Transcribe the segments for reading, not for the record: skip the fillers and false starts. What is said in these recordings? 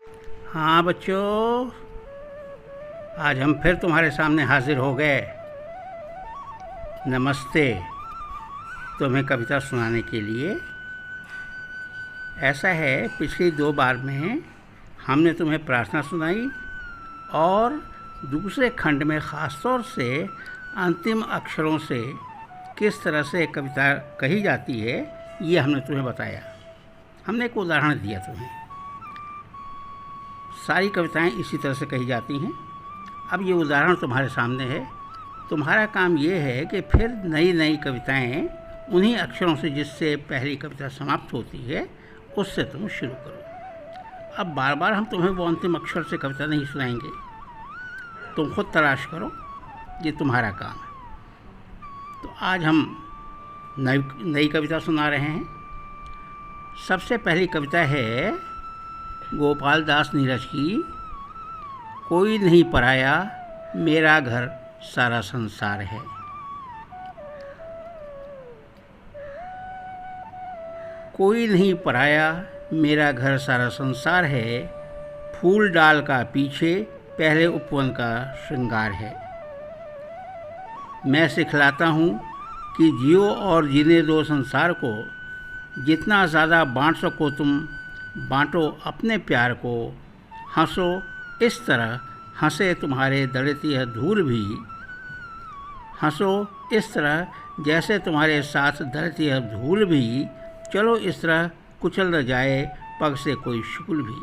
हाँ बच्चों, आज हम फिर तुम्हारे सामने हाजिर हो गए। नमस्ते। तुम्हें कविता सुनाने के लिए। ऐसा है, पिछली 2 बार में हमने तुम्हें प्रार्थना सुनाई और दूसरे खंड में ख़ास तौर से अंतिम अक्षरों से किस तरह से कविता कही जाती है ये हमने तुम्हें बताया। हमने एक उदाहरण दिया तुम्हें। सारी कविताएं इसी तरह से कही जाती हैं। अब ये उदाहरण तुम्हारे सामने है। तुम्हारा काम ये है कि फिर नई नई कविताएं उन्हीं अक्षरों से जिससे पहली कविता समाप्त होती है उससे तुम शुरू करो। अब बार बार हम तुम्हें वो अंतिम अक्षर से कविता नहीं सुनाएंगे, तुम खुद तलाश करो, ये तुम्हारा काम है। तो आज हम नई कविता सुना रहे हैं। सबसे पहली कविता है गोपाल दास नीरज की, कोई नहीं पराया मेरा घर सारा संसार है। कोई नहीं पराया मेरा घर सारा संसार है, फूल डाल का पीछे पहले उपवन का श्रृंगार है। मैं सिखलाता हूँ कि जियो और जीने दो संसार को, जितना ज़्यादा बांट सको तुम बांटो अपने प्यार को। हंसो इस तरह हंसे तुम्हारे दड़ती है धूल भी, हंसो इस तरह जैसे तुम्हारे साथ दड़ती है धूल भी। चलो इस तरह कुचल न जाए पग से कोई शुक्ल भी।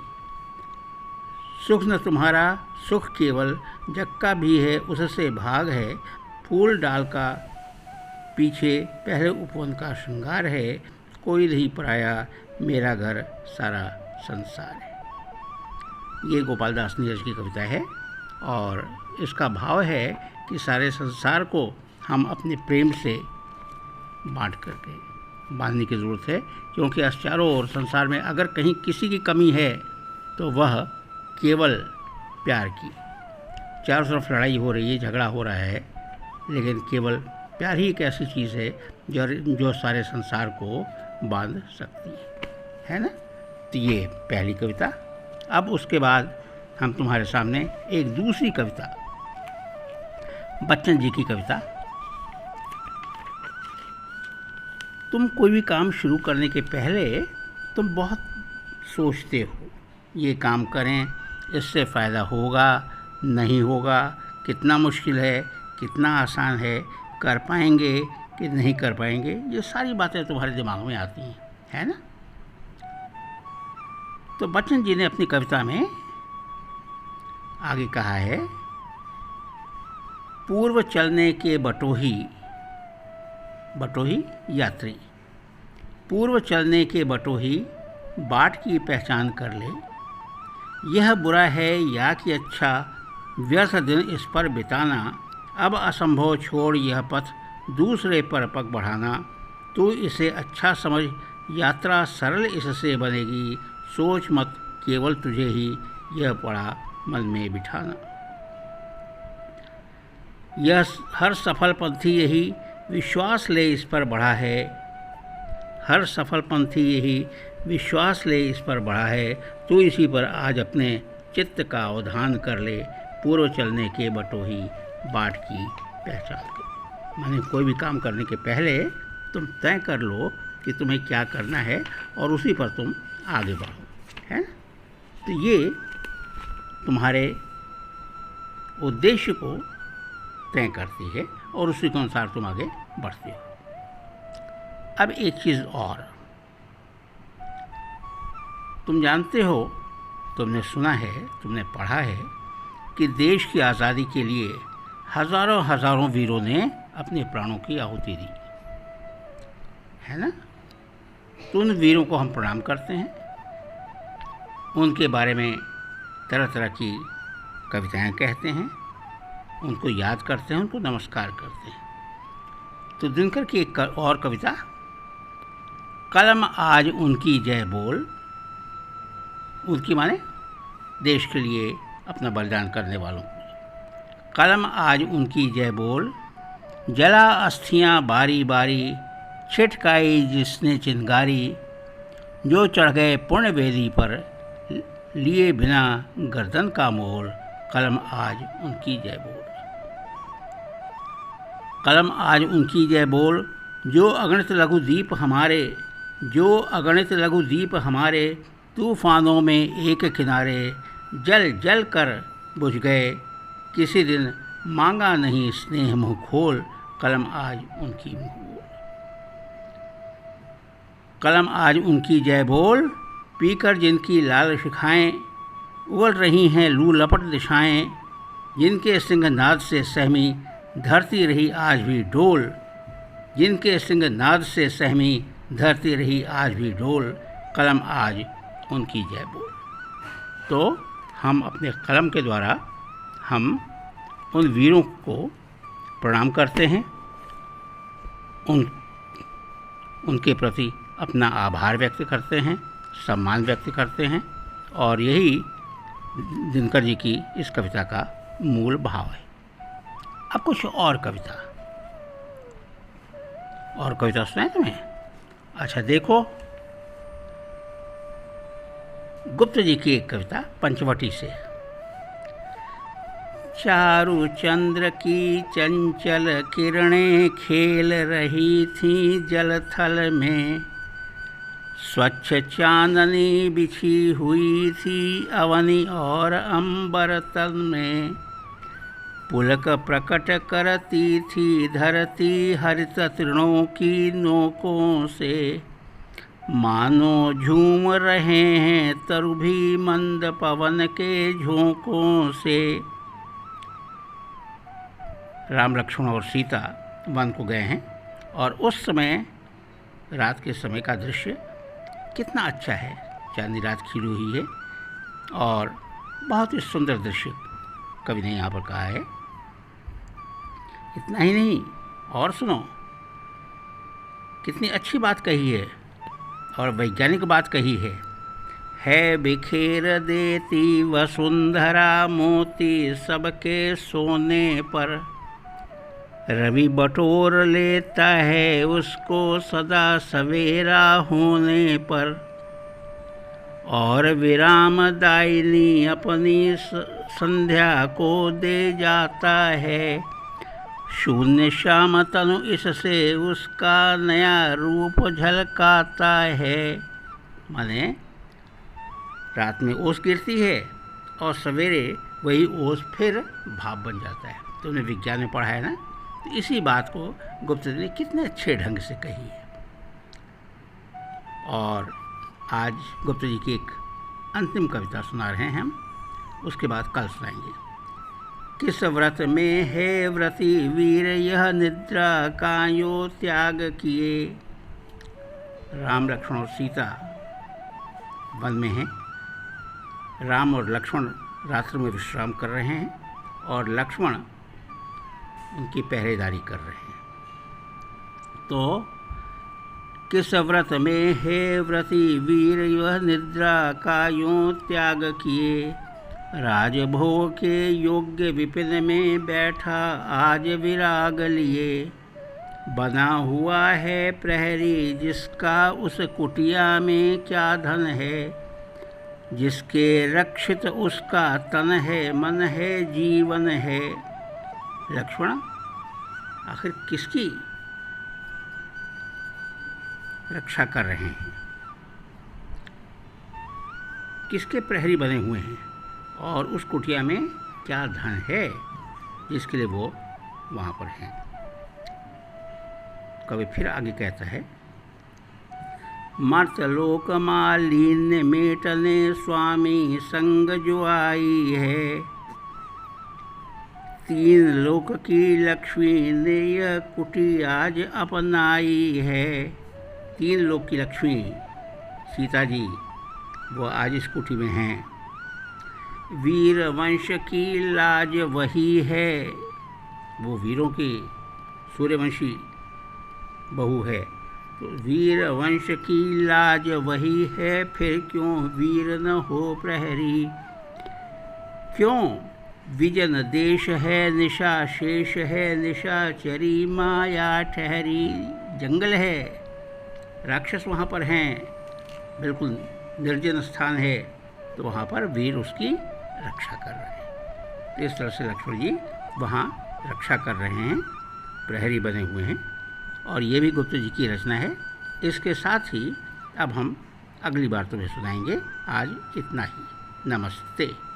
सुख न तुम्हारा सुख केवल जग का भी है, उससे भाग है। फूल डाल का पीछे पहले उपवन का श्रृंगार है, कोई नहीं पराया मेरा घर सारा संसार है। ये गोपाल दास नीरज की कविता है और इसका भाव है कि सारे संसार को हम अपने प्रेम से बांधने की ज़रूरत है, क्योंकि इस चारों ओर संसार में अगर कहीं किसी की कमी है तो वह केवल प्यार की। चारों तरफ लड़ाई हो रही है, झगड़ा हो रहा है, लेकिन केवल प्यार ही एक ऐसी चीज़ है जो सारे संसार को बांध सकती है ना। तो ये पहली कविता। अब उसके बाद हम तुम्हारे सामने एक दूसरी कविता, बच्चन जी की कविता। तुम कोई भी काम शुरू करने के पहले तुम बहुत सोचते हो, ये काम करें, इससे फ़ायदा होगा नहीं होगा, कितना मुश्किल है कितना आसान है, कर पाएंगे कि नहीं कर पाएंगे, ये सारी बातें तुम्हारे दिमाग में आती हैं, है ना। तो बच्चन जी ने अपनी कविता में आगे कहा है, पूर्व चलने के बटोही यात्री, पूर्व चलने के बटोही बाट की पहचान कर ले। यह बुरा है या कि अच्छा, व्यर्थ दिन इस पर बिताना। अब असंभव छोड़ यह पथ दूसरे पर पग बढ़ाना। तू इसे अच्छा समझ, यात्रा सरल इससे बनेगी। सोच मत केवल तुझे ही यह पड़ा मन में बिठाना। यह हर सफल पंथी यही विश्वास ले इस पर बढ़ा है। हर सफल पंथी यही विश्वास ले इस पर बढ़ा है। तू इसी पर आज अपने चित्त का अवधान कर ले। पूर्व चलने के बटोही बाट की पहचान कर। माने कोई भी काम करने के पहले तुम तय कर लो कि तुम्हें क्या करना है और उसी पर तुम आगे बढ़ो, है ना। तो ये तुम्हारे उद्देश्य को तय करती है और उसी के अनुसार तुम आगे बढ़ते हो। अब एक चीज़ और, तुम जानते हो, तुमने सुना है, तुमने पढ़ा है कि देश की आज़ादी के लिए हज़ारों हज़ारों वीरों ने अपने प्राणों की आहुति दी, है ना। तो उन वीरों को हम प्रणाम करते हैं, उनके बारे में तरह तरह की कविताएं कहते हैं, उनको याद करते हैं, उनको नमस्कार करते हैं। तो दिनकर की एक और कविता, कलम आज उनकी जय बोल। उनकी माने देश के लिए अपना बलिदान करने वालों को। कलम आज उनकी जय बोल, जला अस्थियाँ बारी बारी, छिटकाई जिसने चिंगारी। जो चढ़ गए पुण्य वेदी पर, लिए बिना गर्दन का मोल, कलम आज उनकी जय बोल। कलम आज उनकी जय बोल, जो अगणित लघुद्वीप हमारे, जो अगणित लघुद्वीप हमारे, तूफानों में एक किनारे, जल जल कर बुझ गए, किसी दिन मांगा नहीं स्नेह मुँह खोल, कलम आज उनकी मुँह बोल। कलम आज उनकी जय बोल, पीकर जिनकी लाल शिखाएँ, उगल रही हैं लू लपट दिशाएँ, जिनके सिंहनाद से सहमी धरती रही आज भी डोल, जिनके सिंहनाद से सहमी धरती रही आज भी डोल, कलम आज उनकी जय बोल। तो हम अपने कलम के द्वारा हम उन वीरों को प्रणाम करते हैं, उनके प्रति अपना आभार व्यक्त करते हैं, सम्मान व्यक्त करते हैं, और यही दिनकर जी की इस कविता का मूल भाव है। अब कुछ और कविता सुनाए तुम्हें? अच्छा देखो, गुप्त जी की एक कविता पंचवटी से। चारु चंद्र की चंचल किरणें खेल रही थीं जल थल में, स्वच्छ चांदनी बिछी हुई थी अवनी और अंबर तल में, पुलक प्रकट करती थी धरती हरित तृणों की नोकों से, मानो झूम रहे हैं तरु भी मंद पवन के झोंकों से। राम लक्ष्मण और सीता वन को गए हैं, और उस समय रात के समय का दृश्य कितना अच्छा है। चांदनी रात खिली हुई है और बहुत ही सुंदर दृश्य कवि ने यहाँ पर कहा है। इतना ही नहीं, और सुनो, कितनी अच्छी बात कही है और वैज्ञानिक बात कही है बिखेर देती वसुंधरा मोती सबके सोने पर, रवि बटोर लेता है उसको सदा सवेरा होने पर, और विराम दायिनी अपनी संध्या को दे जाता है, शून्य श्याम तनु इससे उसका नया रूप झलकाता है। माने रात में ओस गिरती है और सवेरे वही ओस फिर भाप बन जाता है। तुमने विज्ञान में पढ़ा है ना, तो इसी बात को गुप्त जी ने कितने अच्छे ढंग से कही है। और आज गुप्त जी की एक अंतिम कविता सुना रहे हैं हम, उसके बाद कल सुनाएंगे। किस व्रत में है व्रती वीर यह निद्रा कायो त्याग किए। राम लक्ष्मण और सीता वन में हैं। राम और लक्ष्मण रात्रि में विश्राम कर रहे हैं और लक्ष्मण उनकी पहरेदारी कर रहे हैं। तो किस व्रत में है व्रती वीर यह निद्रा कायों त्याग किए, राजभोग के योग्य विपिन में बैठा आज विराग लिए, बना हुआ है प्रहरी जिसका उस कुटिया में क्या धन है, जिसके रक्षित उसका तन है मन है जीवन है। लक्ष्मण आखिर किसकी रक्षा कर रहे हैं, किसके प्रहरी बने हुए हैं, और उस कुटिया में क्या धन है जिसके लिए वो वहाँ पर हैं। कवि फिर आगे कहता है, मर्तलोक मालिन्य मेटने स्वामी संग जो आई है, तीन लोक की लक्ष्मी ने यह कुटी आज अपनाई है। तीन लोक की लक्ष्मी सीता जी वो आज इस कुटी में हैं। वीर वंश की लाज वही है, वो वीरों की सूर्यवंशी बहू है। तो वीर वंश की लाज वही है, फिर क्यों वीर न हो प्रहरी, क्यों विजन देश है निशा शेष है, निशाचरी माया ठहरी। जंगल है, राक्षस वहाँ पर हैं, बिल्कुल निर्जन स्थान है, तो वहाँ पर वीर उसकी रक्षा कर रहे हैं। तो इस तरह से लक्ष्मण जी वहाँ रक्षा कर रहे हैं, प्रहरी बने हुए हैं। और ये भी गुप्त जी की रचना है। इसके साथ ही अब हम अगली बार तुम्हें सुनाएंगे। आज इतना ही। नमस्ते।